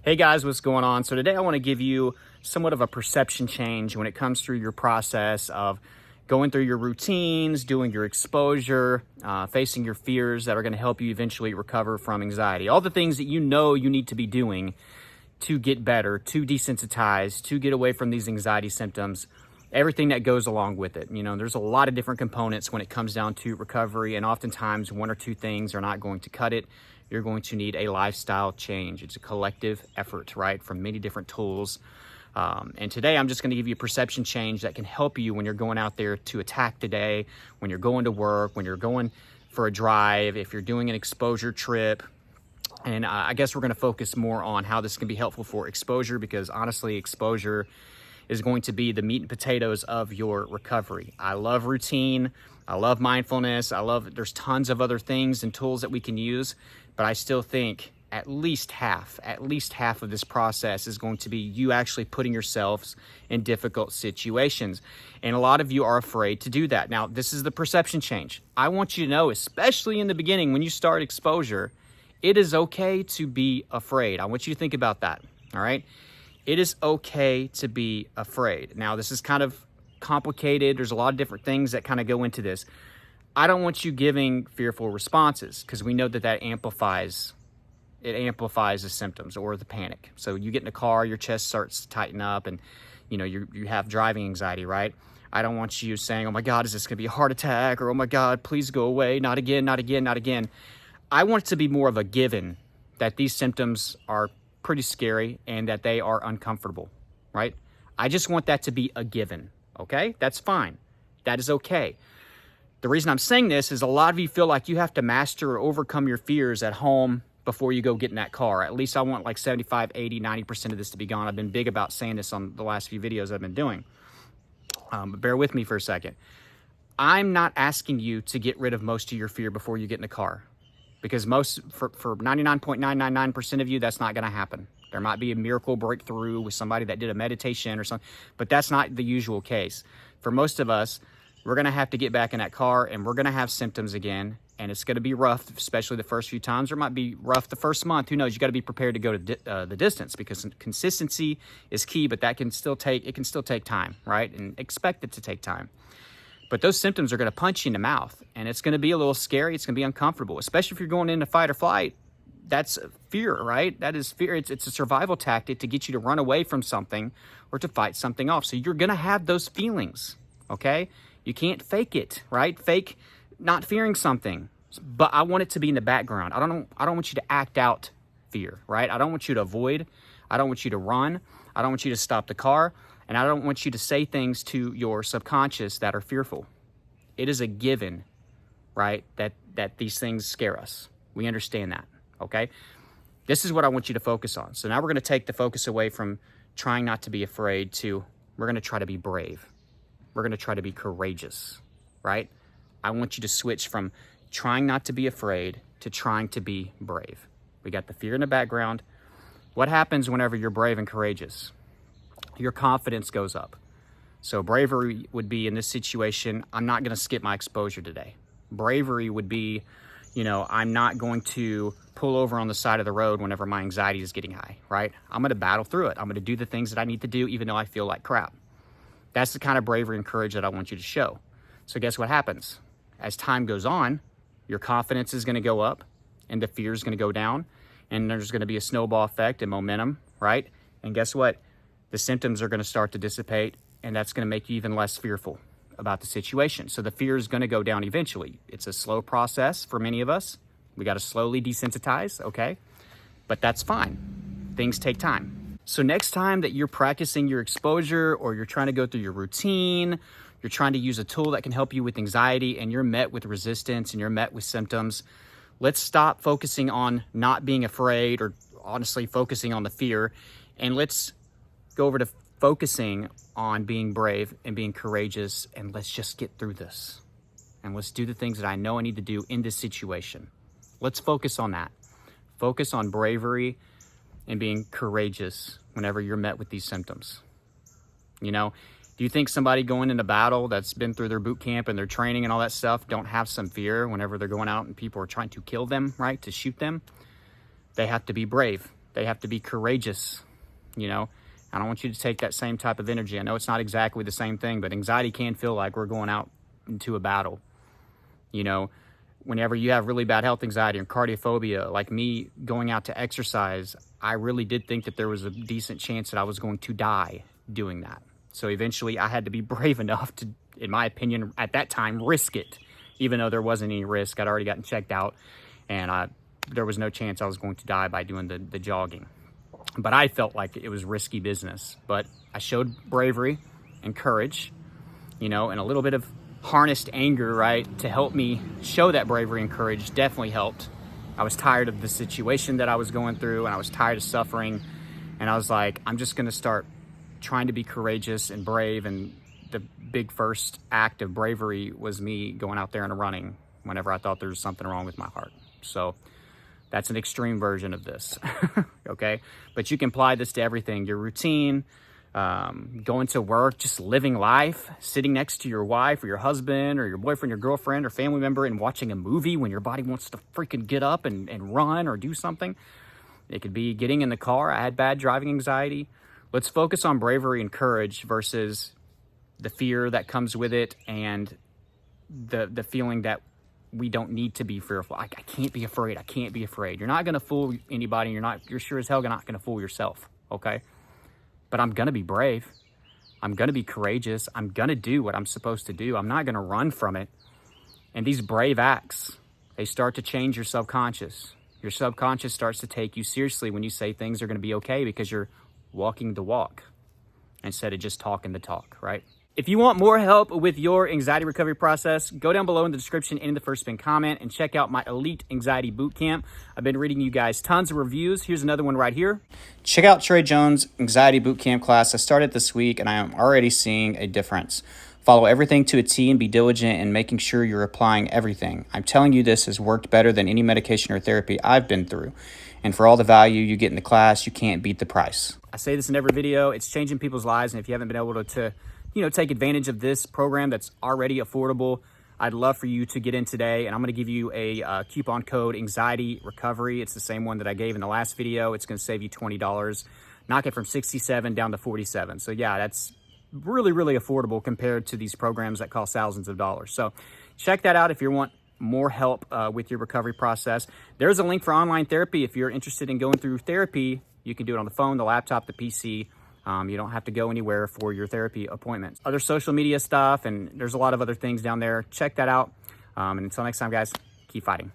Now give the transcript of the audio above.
Hey guys, what's going on? So today I want to give you somewhat of a perception change when it comes through your process of going through your routines, doing your exposure, facing your fears that are going to help you eventually recover from anxiety. All the things that you know you need to be doing to get better, to desensitize, to get away from these anxiety symptoms, everything that goes along with it. You know, there's a lot of different components when it comes down to recovery, and oftentimes one or two things are not going to cut it. You're going to need a lifestyle change. It's a collective effort, right, from many different tools. And today I'm just going to give you a perception change that can help you when you're going out there to attack the day, when you're going to work, when you're going for a drive, if you're doing an exposure trip. And I guess we're going to focus more on how this can be helpful for exposure, because honestly, exposure is going to be the meat and potatoes of your recovery. I love routine. I love mindfulness. There's tons of other things and tools that we can use, but I still think at least half of this process is going to be you actually putting yourselves in difficult situations. And a lot of you are afraid to do that. Now, this is the perception change. I want you to know, especially in the beginning, when you start exposure, it is okay to be afraid. I want you to think about that, all right? It is okay to be afraid. Now, this is kind of complicated. There's a lot of different things that kind of go into this. I don't want you giving fearful responses, because we know that amplifies the symptoms or the panic. So you get in a car, your chest starts to tighten up, and you know you have driving anxiety, right? I don't want you saying, "Oh my God, is this going to be a heart attack?" or "Oh my God, please go away, not again, not again, not again." I want it to be more of a given that these symptoms are pretty scary and that they are uncomfortable, right? I just want that to be a given, okay? That's fine. That is okay. The reason I'm saying this is a lot of you feel like you have to master or overcome your fears at home before you go get in that car. At least I want like 75, 80, 90% of this to be gone. I've been big about saying this on the last few videos I've been doing. But bear with me for a second. I'm not asking you to get rid of most of your fear before you get in the car, because for 99.999% of you, that's not going to happen. There might be a miracle breakthrough with somebody that did a meditation or something, but that's not the usual case. For most of us, we're going to have to get back in that car and we're going to have symptoms again, and it's going to be rough, especially the first few times. Or it might be rough the first month. Who knows? You got to be prepared to go to the distance, because consistency is key, but it can still take time, right? And expect it to take time. But those symptoms are going to punch you in the mouth, and it's going to be a little scary. It's going to be uncomfortable, especially if you're going into fight or flight. That's fear, right? That is fear. It's a survival tactic to get you to run away from something or to fight something off. So you're going to have those feelings, okay? You can't fake it, right? Fake not fearing something. But I want it to be in the background. I don't want you to act out fear, right? I don't want you to avoid. I don't want you to run. I don't want you to stop the car. And I don't want you to say things to your subconscious that are fearful. It is a given, right, that these things scare us. We understand that, okay? This is what I want you to focus on. So now we're going to take the focus away from trying not to be afraid to we're going to try to be brave. We're going to try to be courageous, right? I want you to switch from trying not to be afraid to trying to be brave. We got the fear in the background. What happens whenever you're brave and courageous? Your confidence goes up. So bravery would be, in this situation, I'm not going to skip my exposure today. Bravery would be, I'm not going to pull over on the side of the road whenever my anxiety is getting high, right? I'm going to battle through it. I'm going to do the things that I need to do, even though I feel like crap. That's the kind of bravery and courage that I want you to show. So guess what happens? As time goes on, your confidence is going to go up and the fear is going to go down, and there's going to be a snowball effect and momentum, right? And guess what? The symptoms are going to start to dissipate, and that's going to make you even less fearful about the situation. So the fear is going to go down eventually. It's a slow process for many of us. We got to slowly desensitize, okay? But that's fine. Things take time. So next time that you're practicing your exposure, or you're trying to go through your routine, you're trying to use a tool that can help you with anxiety, and you're met with resistance and you're met with symptoms, let's stop focusing on not being afraid, or honestly focusing on the fear, and let's go over to focusing on being brave and being courageous, and let's just get through this. And let's do the things that I know I need to do in this situation. Let's focus on that. Focus on bravery and being courageous whenever you're met with these symptoms. Do you think somebody going into battle that's been through their boot camp and their training and all that stuff don't have some fear whenever they're going out and people are trying to kill them, right? To shoot them? They have to be brave. They have to be courageous, you know. I don't want you to take that same type of energy. I know it's not exactly the same thing, but anxiety can feel like we're going out into a battle. You know, whenever you have really bad health anxiety or cardiophobia, like me going out to exercise, I really did think that there was a decent chance that I was going to die doing that. So eventually I had to be brave enough to, in my opinion, at that time, risk it. Even though there wasn't any risk, I'd already gotten checked out, and there was no chance I was going to die by doing the jogging. But I felt like it was risky business. But I showed bravery and courage, you know, and a little bit of harnessed anger, right, to help me show that bravery and courage definitely helped. I was tired of the situation that I was going through, and I was tired of suffering. And I was like, I'm just going to start trying to be courageous and brave. And the big first act of bravery was me going out there and running whenever I thought there was something wrong with my heart. So that's an extreme version of this, okay? But you can apply this to everything, your routine, going to work, just living life, sitting next to your wife or your husband or your boyfriend, your girlfriend or family member and watching a movie when your body wants to freaking get up and run or do something. It could be getting in the car. I had bad driving anxiety. Let's focus on bravery and courage versus the fear that comes with it and the feeling that we don't need to be fearful. I can't be afraid. I can't be afraid. You're not going to fool anybody. You're sure as hell not going to fool yourself. Okay. But I'm going to be brave. I'm going to be courageous. I'm going to do what I'm supposed to do. I'm not going to run from it. And these brave acts, they start to change your subconscious. Your subconscious starts to take you seriously when you say things are going to be okay because you're walking the walk instead of just talking the talk, right? If you want more help with your anxiety recovery process, go down below in the description and in the first pinned comment and check out my Elite Anxiety Bootcamp. I've been reading you guys tons of reviews. Here's another one right here. Check out Trey Jones' Anxiety Bootcamp class. I started this week and I am already seeing a difference. Follow everything to a T and be diligent in making sure you're applying everything. I'm telling you, this has worked better than any medication or therapy I've been through. And for all the value you get in the class, you can't beat the price. I say this in every video. It's changing people's lives. And if you haven't been able to take advantage of this program that's already affordable, I'd love for you to get in today. And I'm going to give you a coupon code Anxiety Recovery. It's the same one that I gave in the last video. It's going to save you $20. Knock it from $67 down to $47. So yeah, that's really, really affordable compared to these programs that cost thousands of dollars. So check that out if you want more help with your recovery process. There's a link for online therapy. If you're interested in going through therapy, you can do it on the phone, the laptop, the PC. You don't have to go anywhere for your therapy appointments. Other social media stuff, and there's a lot of other things down there. Check that out. And until next time, guys, keep fighting.